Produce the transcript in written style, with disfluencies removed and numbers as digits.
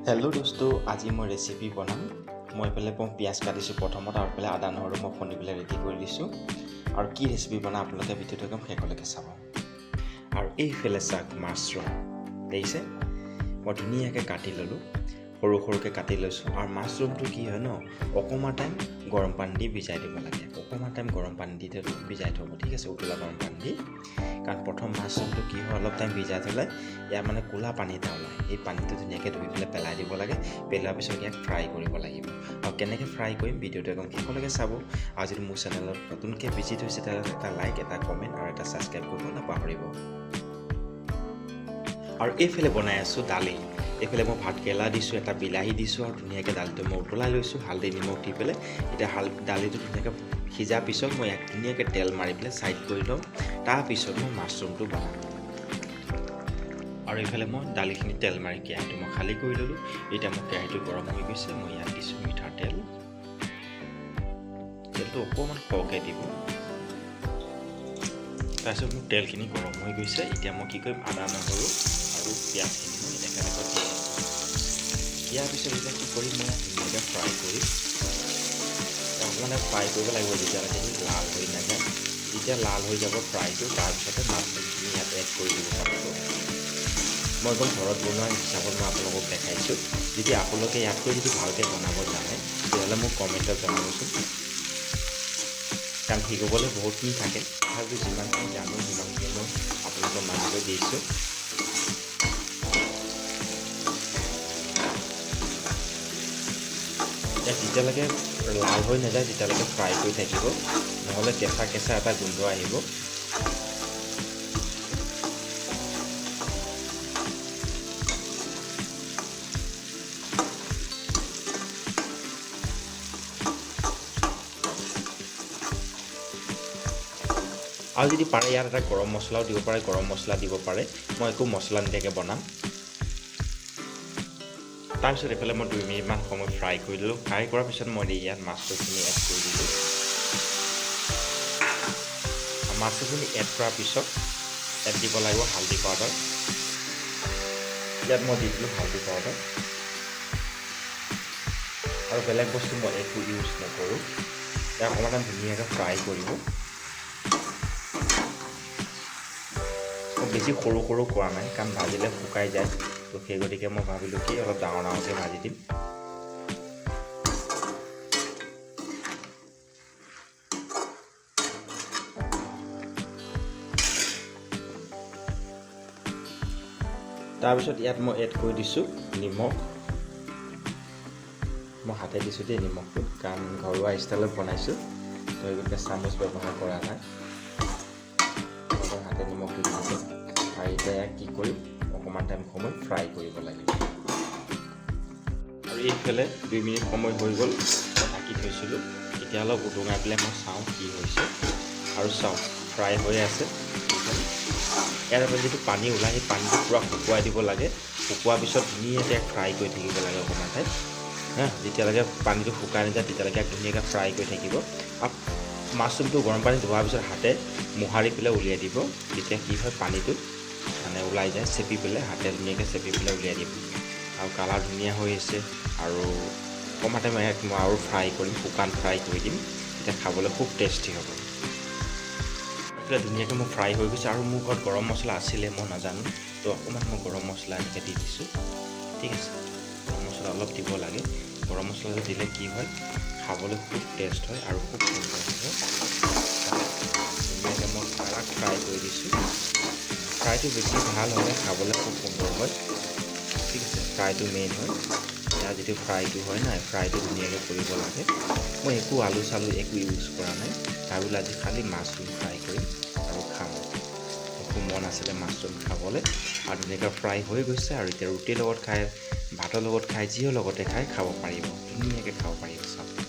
Hello' দোস্ত, আজি মই ৰেচিপি বনাম। মই এইফালে পিঁয়াজ কাটিছোঁ প্ৰথমত, আৰু এইফালে আদা নহৰু মই খুন্দি পেলাই ৰেডি কৰি দিছোঁ। আৰু কি ৰেচিপি বনাওঁ আপোনালোকে ভিডিঅ'টো একদম শেষলৈকে চাব। আৰু এইফালে চাওক, মাছৰুম দেখিছে, মই ধুনীয়াকৈ কাটি ল'লোঁ, সৰু সৰুকৈ কাটি লৈছোঁ। আৰু মাছৰুমটো কি হয় ন, অকণমান টাইম গৰম পানী দি ভিজাই দিব লাগে। অকণমান টাইম গৰম পানী দি ভিজাই থ'ব, ঠিক আছে, উতলা গৰম পানী দি। কাৰণ প্ৰথম মাছৰুমটো কি হয়, অলপ টাইম ভিজাই থ'লে ইয়াৰ মানে ক'লা পানী এটা ওলায়। এই পানীটো ধুনীয়াকৈ ধুই পেলাই দিব লাগে। পেলোৱাৰ পিছত ইয়াক ফ্ৰাই কৰিব লাগিব। আৰু কেনেকৈ ফ্ৰাই কৰিম ভিডিঅ'টো একদম শেষলৈকে চাব। আৰু যদি মোৰ চেনেলত নতুনকৈ ভিজিট হৈছে তেতিয়াহ'লে এটা লাইক, এটা কমেণ্ট আৰু এটা ছাবস্ক্ৰাইব কৰিব নাপাহৰিব। আৰু এইফালে বনাই আছোঁ দালি। এইফালে মই ভাতকেৰেলা দিছোঁ, এটা বিলাহী দিছোঁ, আৰু ধুনীয়াকৈ দালিটো মই উতলাই লৈছোঁ হালধি নিমখ দি পেলাই। এতিয়া দালিটো ধুনীয়াকৈ সিজাৰ পিছত মই ইয়াক ধুনীয়াকৈ তেল মাৰি পেলাই ছাইড কৰি লওঁ। তাৰপিছত মই মাছৰুমটো বনাম। আৰু এইফালে মই দালিখিনি তেল মাৰি কেৰাহীটো মই খালী কৰি ল'লোঁ। এতিয়া মোৰ কেৰাহীটো গৰম হৈ গৈছে, মই ইয়াত দিছোঁ মিঠাতেল। তেলটো অকণমান সৰহকৈ দিব। তাৰপিছত মোৰ তেলখিনি গৰম হৈ গৈছে। এতিয়া মই কি কৰিম, আদা নহৰু আৰু পিঁয়াজখিনি মই একেলগে দি দিম। দিয়াৰ পিছত এতিয়া কি কৰিম, মই ধুনীয়াকৈ ফ্ৰাই কৰিম। অকণমান ফ্ৰাই কৰিব লাগিব যেতিয়ালৈকে লাল হৈ নাযায়। যেতিয়া লাল হৈ যাব ফ্ৰাইটো, তাৰপিছতে মাছখিনি ইয়াত এড কৰি দিব পাৰিব। মই একদম ঘৰত বনোৱা হিচাপত মই আপোনালোকক দেখাইছোঁ। যদি আপোনালোকে ইয়াতকৈ যদি ভালকৈ বনাব জানে তেতিয়াহ'লে মোক কমেণ্টত জনাবচোন। কাৰণ শিকিবলৈ বহুতখিনি থাকে, তথাপিও যিমানখিনি জানো সিমানখিনি মই আপোনালোকৰ মাজলৈ দিছোঁ। ইয়াত যেতিয়ালৈকে লাল হৈ নাযায় তেতিয়ালৈকে ফ্ৰাই কৰি থাকিব, নহ'লে কেঁচা কেঁচা এটা গোন্ধ আহিব। আৰু যদি পাৰে ইয়াত এটা গৰম মছলাও দিব পাৰে, গৰম মছলা দিব পাৰে। মই একো মছলা নিদিয়াকৈ বনাম। তাৰপিছত এইফালে মই 2 মিনিটমান সময় ফ্ৰাই কৰি দিলোঁ। ফ্ৰাই কৰাৰ পিছত মই ইয়াত মাছৰুমখিনি এড কৰি দিলোঁ। মাছৰুমখিনি এড কৰাৰ পিছত ইয়াত দিব লাগিব হালধি পাউডাৰ। ইয়াত মই দি দিলোঁ হালধি পাউডাৰ। আৰু বেলেগ বস্তু মই একো ইউজ নকৰোঁ। ইয়াক অকণমান ধুনীয়াকৈ ফ্ৰাই কৰিব। বেছি সৰু সৰু কৰা নাই, কাৰণ ভাজিলে শুকাই যায়। তো সেই গতিকে মই ভাবিলোঁ কি অলপ ডাঙৰ ডাঙৰকৈ ভাজি দিম। তাৰপিছত ইয়াত মই এড কৰি দিছোঁ নিমখ। মই হাতে দিছোঁ দেই নিমখটো, কাৰণ ঘৰুৱা ষ্টাইলত বনাইছোঁ, তো এই গতিকে চামুচ ব্যৱহাৰ কৰা নাই। হাতে নিমখটো দিছোঁ। আৰু এতিয়া ইয়াক কি কৰিম, অকণমান টাইম সময় ফ্ৰাই কৰিব লাগিব। আৰু এইফালে 2 মিনিট সময় হৈ গ'ল, মই ঢাকি থৈছিলোঁ। এতিয়া অলপ উদঙাই পেলাই মই চাওঁ কি হৈছে। আৰু চাওঁ ফ্ৰাই হৈ আছে। ইয়াৰ পৰা যিটো পানী ওলায় সেই পানীটো পূৰা শুকুৱাই দিব লাগে। শুকোৱাৰ পিছত ধুনীয়াকৈ ফ্ৰাই কৰি থাকিব লাগে অকণমান টাইম। যেতিয়ালৈকে পানীটো শুকাই নাযায় তেতিয়ালৈকে ধুনীয়াকৈ ফ্ৰাই কৰি থাকিব। আৰু মাছৰুমটো গৰম পানীত ধোৱাৰ পিছত হাতে মোহাৰি পেলাই উলিয়াই দিব। তেতিয়া কি হয়, পানীটো মানে ওলাই যায়, চেপি পেলাই হাতে ধুনীয়াকৈ চেপি পেলাই উলিয়াই দিব। আৰু কালাৰ ধুনীয়া হৈ আছে। আৰু অকণমান টাইম মই আৰু ফ্ৰাই কৰিম, শুকান ফ্ৰাই কৰি দিম। তেতিয়া খাবলৈ খুব টেষ্টি হ'ব। ধুনীয়াকৈ মোৰ ফ্ৰাই হৈ গৈছে। আৰু মোৰ ঘৰত গৰম মছলা আছিলে, মই নাজানো, তো অকণমান মই গৰম মছলা এনেকৈ দি দিছোঁ, ঠিক আছে। গৰম মছলা অলপ দিব লাগে। গৰম মছলাটো দিলে কি হয়, খাবলৈ খুব টেষ্ট হয় আৰু খুব সুন্দৰ হ'ব। ধুনীয়াকৈ মই ফ্ৰাই কৰি দিছোঁ। ফ্ৰাইটো বেছি ভাল হ'লে খাবলৈ খুব সুন্দৰ হয়, ঠিক আছে। ফ্ৰাইটো মেইন হয়। ইয়াৰ যিটো ফ্ৰাইটো হয় নাই, ফ্ৰাইটো ধুনীয়াকৈ কৰিব লাগে। মই একো আলু চালু একো ইউজ কৰা নাই। ভাবিলোঁ আজি খালি মাছৰুম ফ্ৰাই কৰিম আৰু খাম। একো মন আছিলে মাছৰুম খাবলৈ। আৰু ধুনীয়াকৈ ফ্ৰাই হৈ গৈছে। আৰু এতিয়া ৰুটিৰ লগত খাই, ভাতৰ লগত খাই, যিহৰ লগতে খাই খাব পাৰিব, ধুনীয়াকৈ খাব পাৰিব চাওক।